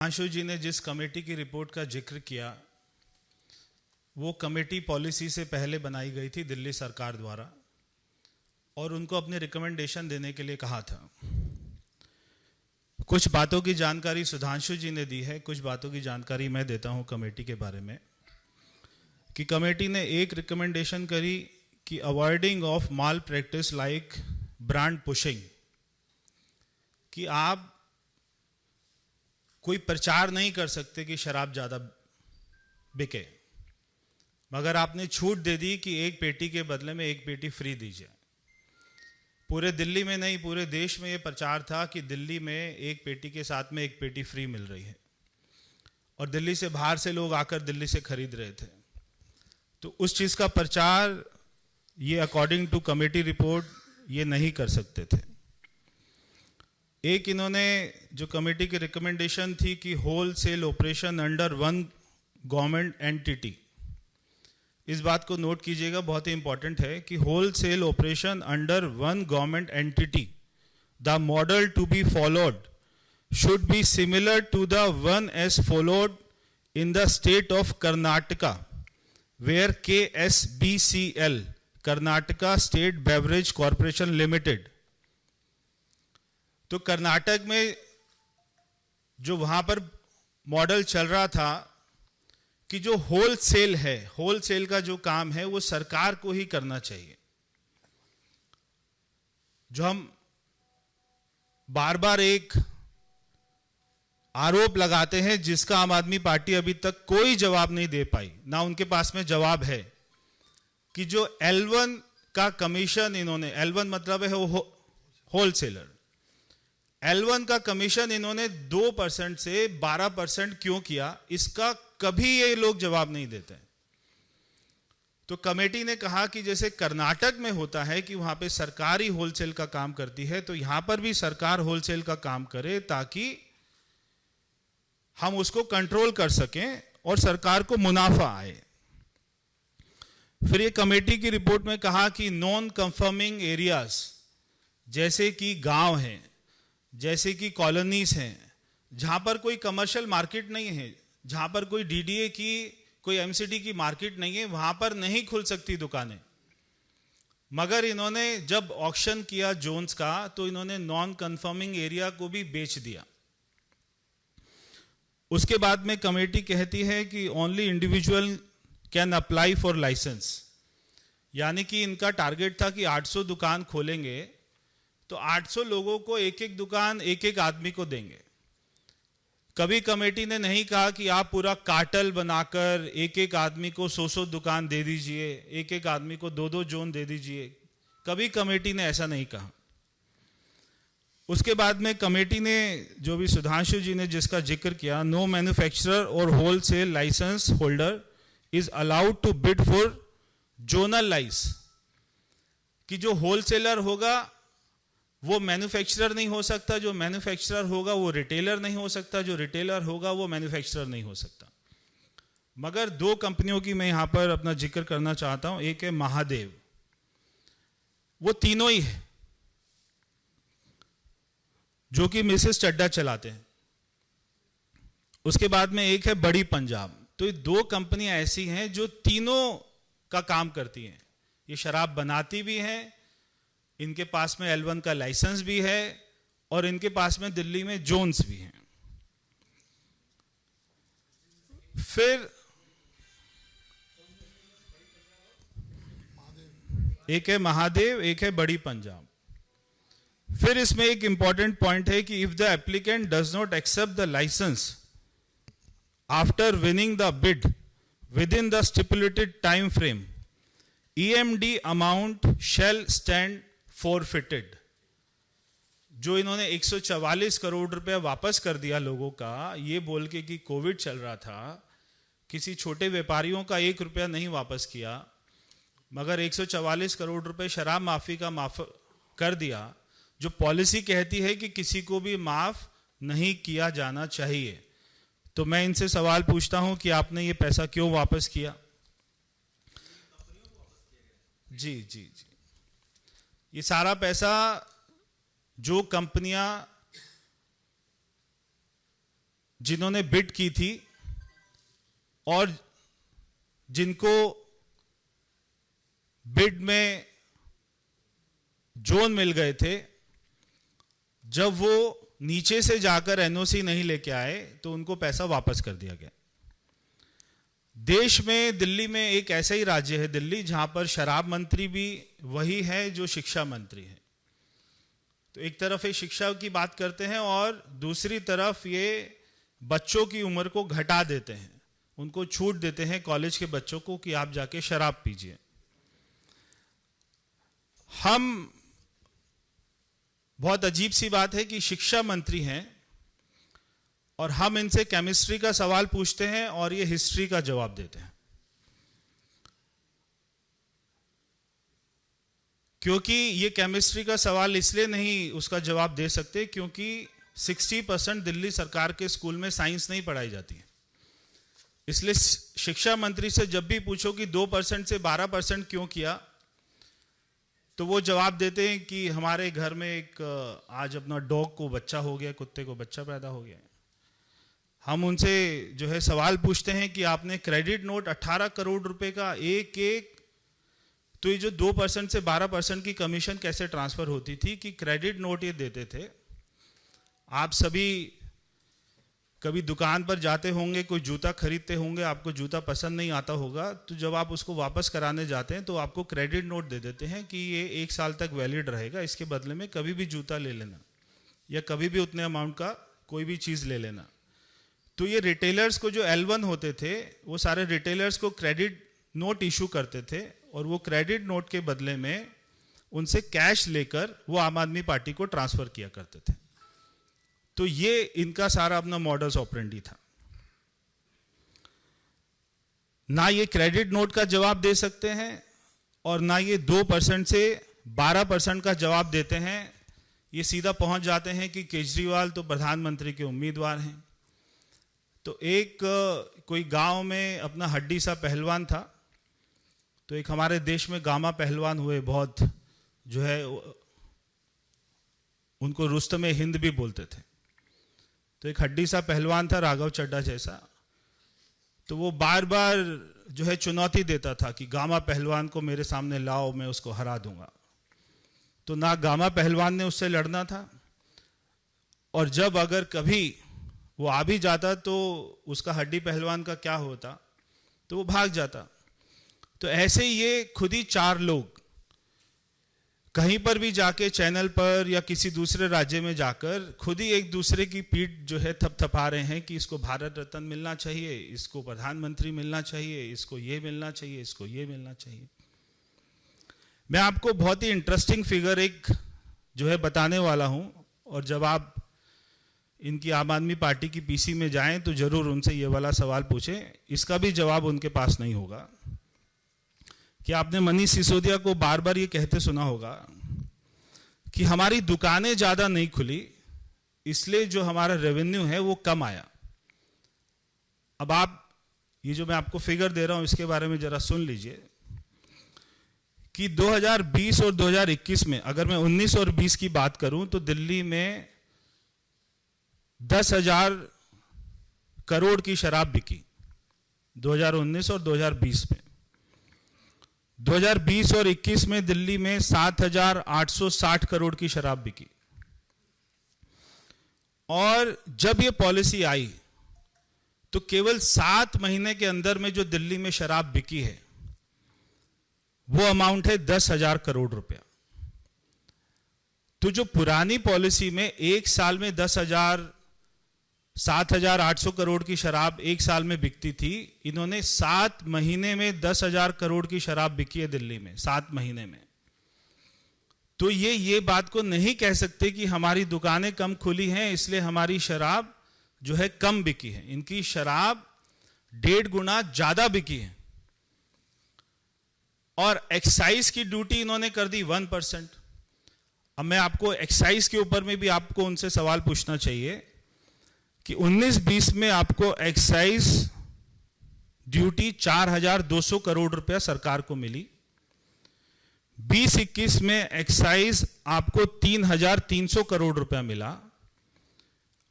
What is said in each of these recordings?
आशु जी ने जिस कमेटी की रिपोर्ट का जिक्र किया वो कमेटी पॉलिसी से पहले बनाई गई थी दिल्ली सरकार द्वारा और उनको अपने रिकमेंडेशन देने के लिए कहा था। कुछ बातों की जानकारी सुधांशु जी ने दी है, कुछ बातों की जानकारी मैं देता हूं कमेटी के बारे में। कि कमेटी ने एक रिकमेंडेशन करी कि avoiding of mall practice like brand pushing, कि आप कोई प्रचार नहीं कर सकते कि शराब ज़्यादा बिके, मगर आपने छूट दे दी कि एक पेटी के बदले में एक पेटी फ्री दीजिए। पूरे दिल्ली में नहीं, पूरे देश में ये प्रचार था कि दिल्ली में एक पेटी के साथ में एक पेटी फ्री मिल रही है और दिल्ली से बाहर से लोग आकर दिल्ली से खरीद रहे थे। तो उस चीज़ का प्रचार ये अकॉर्डिंग टू कमेटी रिपोर्ट ये नहीं कर सकते थे। एक इन्होंने जो कमेटी की रिकमेंडेशन थी कि wholesale operation under one government entity, इस बात को नोट कीजिएगा, बहुत ही इंपॉर्टेंट है कि wholesale operation under one government entity, the model to be followed should be similar to the one as followed in the state of Karnataka where KSBCL Karnataka state beverage corporation limited. तो कर्नाटक में जो वहां पर model चल रहा था कि जो होल सेल है, होल सेल का जो काम है वो सरकार को ही करना चाहिए। जो हम बार बार एक आरोप लगाते हैं जिसका आम आदमी पार्टी अभी तक कोई जवाब नहीं दे पाई, ना उनके पास में जवाब है, कि जो L1 का कमीशन इन्होंने, L1 मतलब है वो होलसेलर, L1 का कमीशन इन्होंने 2% से 12% क्यों किया, इसका कभी ये लोग जवाब नहीं देते। तो कमेटी ने कहा कि जैसे कर्नाटक में होता है कि वहां पे सरकार ही होलसेल का काम करती है, तो यहां पर भी सरकार होलसेल का काम करे ताकि हम उसको कंट्रोल कर सकें और सरकार को मुनाफा आए। फिर ये कमेटी की रिपोर्ट में कहा कि नॉन कंफर्मिंग एरियाज जैसे कि गांव हैं, जैसे कि कॉलोनीज हैं, जहां पर कोई कमर्शियल मार्केट नहीं है, जहां पर कोई DDA की, कोई MCD की मार्केट नहीं है, वहां पर नहीं खुल सकती दुकानें। मगर इन्होंने जब ऑक्शन किया जोन्स का तो इन्होंने नॉन कंफर्मिंग एरिया को भी बेच दिया। उसके बाद में कमेटी कहती है कि only individual can apply for licence, यानी कि इनका टारगेट था कि 800 दुकान खोलेंगे तो 800 लोगों को एक एक दुकान एक एक आदमी को देंगे। कभी कमेटी ने नहीं कहा कि आप पूरा कार्टेल बनाकर एक एक आदमी को 100 दुकान दे दीजिए, एक एक आदमी को 2 जोन दे दीजिए, कभी कमेटी ने ऐसा नहीं कहा। उसके बाद में कमेटी ने, जो भी सुधांशु जी ने जिसका जिक्र किया, नो मैन्युफैक्चरर और wholesale licence holder is allowed to bid for zonal licence, कि जो होलसेलर होगा वो मैन्युफैक्चरर नहीं हो सकता, जो मैन्युफैक्चरर होगा वो रिटेलर नहीं हो सकता, जो रिटेलर होगा वो मैन्युफैक्चरर नहीं हो सकता। मगर 2 कंपनियों की मैं यहां पर अपना जिक्र करना चाहता हूं। एक है महादेव, वो तीनों ही है जो कि मिसेस चड्डा चलाते हैं। उसके बाद में एक है बड़ी पंजाब। तो ये 2 कंपनियां ऐसी हैं जो तीनों का काम करती हैं। ये शराब बनाती भी हैं, इनके पास में L1 का लाइसेंस भी है और इनके पास में दिल्ली में जोन्स भी हैं। फिर एक है महादेव, एक है बड़ी पंजाब। फिर इसमें एक इंपॉर्टेंट पॉइंट है कि if the applicant does not accept the licence after winning the bid within the stipulated time frame, EMD amount shall stand forfeited. जो इन्होंने 144 करोड़ रुपए वापस कर दिया लोगों का, ये बोल के कि कोविड चल रहा था, किसी छोटे व्यापारियों का 1 रुपया नहीं वापस किया, मगर 144 करोड़ रुपए शराब माफी का माफ कर दिया, जो पॉलिसी कहती है कि किसी को भी माफ नहीं किया जाना चाहिए। तो मैं इनसे सवाल पूछता हूं कि आपने ये पैसा क्यों वापस किया? जी जी जी, ये सारा पैसा जो कंपनियां जिन्होंने बिड की थी और जिनको बिड में जोन मिल गए थे, जब वो नीचे से जाकर एनओसी नहीं लेके आए तो उनको पैसा वापस कर दिया गया। देश में दिल्ली में एक ऐसा ही राज्य है दिल्ली, जहां पर शराब मंत्री भी वही है जो शिक्षा मंत्री है। तो एक तरफ ये शिक्षा की बात करते हैं और दूसरी तरफ ये बच्चों की उम्र को घटा देते हैं, उनको छूट देते हैं कॉलेज के बच्चों को कि आप जाके शराब पीजिए। हम बहुत अजीब सी बात है कि शिक्षा मंत्री हैं और हम इनसे केमिस्ट्री का सवाल पूछते हैं और ये हिस्ट्री का जवाब देते हैं, क्योंकि ये केमिस्ट्री का सवाल इसलिए नहीं उसका जवाब दे सकते क्योंकि 60% दिल्ली सरकार के स्कूल में साइंस नहीं पढ़ाई जाती है। इसलिए शिक्षा मंत्री से जब भी पूछो कि 2% से 12% क्यों किया, तो वो जवाब देते हैं कि हमारे घर में एक आज अपना डॉग को बच्चा हो गया, कुत्ते को बच्चा पैदा हो गया। हम उनसे जो है सवाल पूछते हैं कि आपने क्रेडिट नोट 18 करोड़ रुपए का एक एक, तो ये जो 2% से 12% की कमीशन कैसे ट्रांसफर होती थी कि क्रेडिट नोट ये देते थे। आप सभी कभी दुकान पर जाते होंगे, कोई जूता खरीदते होंगे, आपको जूता पसंद नहीं आता होगा, तो जब आप उसको वापस कराने जाते हैं तो आपको क्रेडिट नोट दे देते हैं कि ये 1 साल तक वैलिड रहेगा, इसके बदले में कभी भी जूता ले लेना या कभी भी उतने अमाउंट का कोई भी चीज़ ले लेना। तो ये रिटेलर्स को जो L1 होते थे, वो सारे रिटेलर्स को क्रेडिट नोट इशू करते थे और वो क्रेडिट नोट के बदले में उनसे कैश लेकर वो आम आदमी पार्टी को ट्रांसफर किया करते थे। तो ये इनका सारा अपना मॉडल्स ऑपरेंडी था। ना ये क्रेडिट नोट का जवाब दे सकते हैं और ना ये 2% से 12% का जवाब देते हैं। ये सीधा पहुंच जाते हैं कि केजरीवाल तो प्रधानमंत्री के उम्मीदवार हैं। तो एक कोई गांव में अपना हड्डी सा पहलवान था, तो एक हमारे देश में गामा पहलवान हुए, बहुत जो है उनको रुस्तमे हिंद भी बोलते थे। तो एक हड्डी सा पहलवान था राघव चड्ढा जैसा, तो वो बार बार जो है चुनौती देता था कि गामा पहलवान को मेरे सामने लाओ, मैं उसको हरा दूंगा। तो ना गामा पहलवान ने उससे लड़ना था, और जब अगर कभी वो आ भी जाता तो उसका हड्डी पहलवान का क्या होता, तो वो भाग जाता। तो ऐसे ये खुद ही 4 लोग कहीं पर भी जाके चैनल पर या किसी दूसरे राज्य में जाकर खुद ही एक दूसरे की पीठ जो है थपथपा रहे हैं कि इसको भारत रत्न मिलना चाहिए, इसको प्रधानमंत्री मिलना चाहिए, इसको ये मिलना चाहिए, इसको ये मिलना चाहिए। मैं आपको बहुत ही इंटरेस्टिंग फिगर एक जो है बताने वाला हूं, और जब आप इनकी आम आदमी पार्टी की पीसी में जाएं तो जरूर उनसे ये वाला सवाल पूछें, इसका भी जवाब उनके पास नहीं होगा। कि आपने मनीष सिसोदिया को बार बार ये कहते सुना होगा कि हमारी दुकानें ज्यादा नहीं खुली, इसलिए जो हमारा रेवेन्यू है वो कम आया। अब आप ये जो मैं आपको फिगर दे रहा हूं इसके बारे में जरा सुन लीजिए कि 2020 और 2021 में, अगर मैं 19 और 20 की बात करूं तो दिल्ली में 10,000 करोड़ की शराब बिकी 2019 और 2020 में। 2020 और 21 में दिल्ली में 7,860 करोड़ की शराब बिकी। और जब ये पॉलिसी आई तो केवल 7 महीने के अंदर में जो दिल्ली में शराब बिकी है वो अमाउंट है 10,000 करोड़ रुपया। तो जो पुरानी पॉलिसी में एक साल में 7,800 करोड़ की शराब एक साल में बिकती थी, इन्होंने 7 महीने में 10,000 करोड़ की शराब बिकी है दिल्ली में 7 महीने में। तो ये बात को नहीं कह सकते कि हमारी दुकानें कम खुली हैं इसलिए हमारी शराब जो है कम बिकी है। इनकी शराब 1.5 गुना ज्यादा बिकी है। और एक्साइज की ड्यूटी इन्होंने कर दी 1%। अब मैं आपको एक्साइज के ऊपर में भी आपको उनसे सवाल पूछना चाहिए कि 19-20 में आपको एक्साइज ड्यूटी 4,200 करोड़ रुपया सरकार को मिली। 20-21 में एक्साइज आपको 3,300 करोड़ रुपया मिला।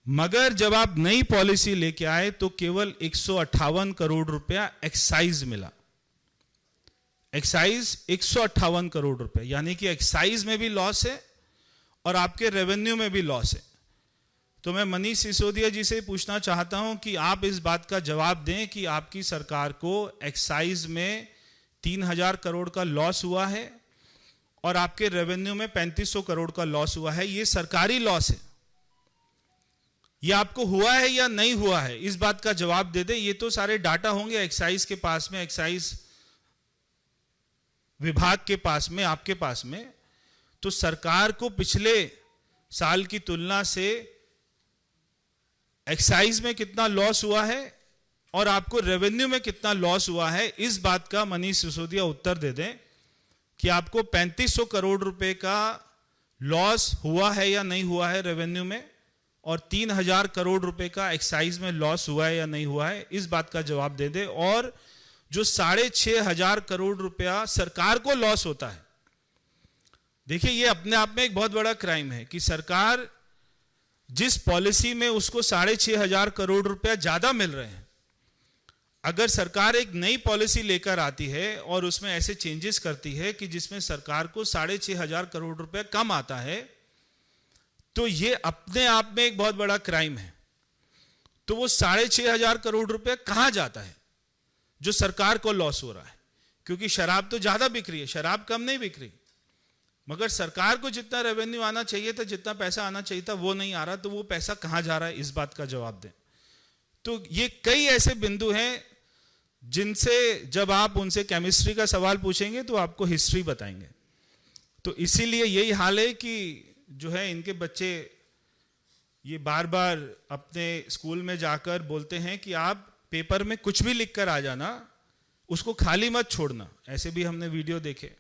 मगर जब आप नई पॉलिसी लेके आए तो केवल 158 करोड़ रुपया एक्साइज मिला। एक्साइज 158 करोड़ रुपए, यानी कि एक्साइज में भी लॉस है और आपके रेवेन्यू में भी लॉस है। तो मैं मनीष सिसोदिया जी से पूछना चाहता हूं कि आप इस बात का जवाब दें कि आपकी सरकार को एक्साइज में 3000 करोड़ का लॉस हुआ है और आपके रेवेन्यू में 3500 करोड़ का लॉस हुआ है। ये सरकारी लॉस है, ये आपको हुआ है या नहीं हुआ है, इस बात का जवाब दे दें। ये तो सारे डाटा होंगे एक्साइज के पास में, एक्साइज विभाग के पास में, आपके पास में। तो सरकार को पिछले साल की तुलना से एक्साइज में कितना लॉस हुआ है और आपको रेवेन्यू में कितना लॉस हुआ है, इस बात का मनीष सिसोदिया उत्तर दे दें कि आपको 3500 करोड़ रुपए का लॉस हुआ है या नहीं हुआ है रेवेन्यू में, और 3000 करोड़ रुपए का एक्साइज में लॉस हुआ है या नहीं हुआ है, इस बात का जवाब दे दे। और जो 6500 करोड़ रुपया सरकार को लॉस होता है, देखिए ये अपने आप में एक बहुत बड़ा क्राइम है कि सरकार जिस पॉलिसी में उसको 6500 करोड़ रुपया ज्यादा मिल रहे हैं, अगर सरकार एक नई पॉलिसी लेकर आती है और उसमें ऐसे चेंजेस करती है कि जिसमें सरकार को 6500 करोड़ रुपया कम आता है, तो ये अपने आप में एक बहुत बड़ा क्राइम है। तो वो 6500 करोड़ रुपया कहां जाता है जो सरकार को लॉस हो रहा है? क्योंकि शराब तो ज्यादा बिक रही है, शराब कम नहीं बिक रही, मगर सरकार को जितना रेवेन्यू आना चाहिए था, जितना पैसा आना चाहिए था, वो नहीं आ रहा। तो वो पैसा कहां जा रहा है, इस बात का जवाब दें। तो ये कई ऐसे बिंदु हैं जिनसे जब आप उनसे केमिस्ट्री का सवाल पूछेंगे तो आपको हिस्ट्री बताएंगे। तो इसीलिए यही हाल है कि जो है इनके बच्चे ये बार बार अपने स्कूल में जाकर बोलते हैं कि आप पेपर में कुछ भी लिख कर आ जाना, उसको खाली मत छोड़ना। ऐसे भी हमने वीडियो देखे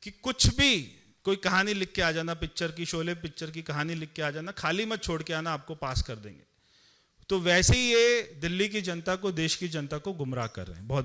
कि कुछ भी कोई कहानी लिख के आ जाना, पिक्चर की, शोले पिक्चर की कहानी लिख के आ जाना, खाली मत छोड़ के आना, आपको पास कर देंगे। तो वैसे ही ये दिल्ली की जनता को, देश की जनता को गुमराह कर रहे हैं। बहुत